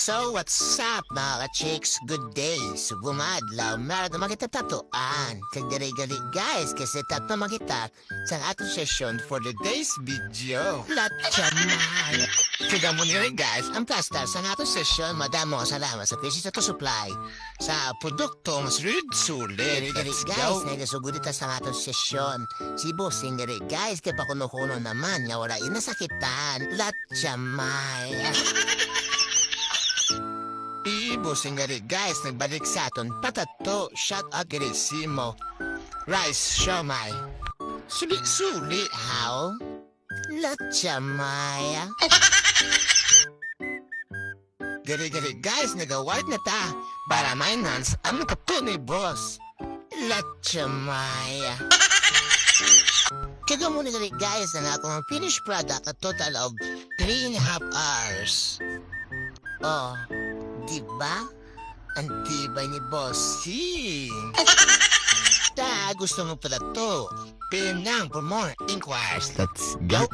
So, what's up mga ka-chicks? Good day. Subumadlaw, meron na makita tatuan. Kagdari-gari guys, kasi tato makita sa atong session for the day's video. Latchamay. Kaya mo nila guys, ang plastar sa atong session, madamo salamat sa pieces to supply. Sa produkto, mas rid sulit. Let's guys, nagasugudita sa atong session. Si bossing gari guys, kaya pa kuno-kuno naman, nga wala inasakitan. Latchamay. Ibusing nga rin guys, nagbalik sa aton patato, shot agresimo. Rice siomay. Suli-suli, how? Latchamay. Gari-gari guys, nagaward na ta. Para maintenance, ang nakato ni boss. Latchamay. Kaya muna gari guys, na akong finished product a total of 3.5 hours. Oh, diba? Ang tibay ni Bossing. Gusto mo pala to. Pinang for more inquiries. Let's go.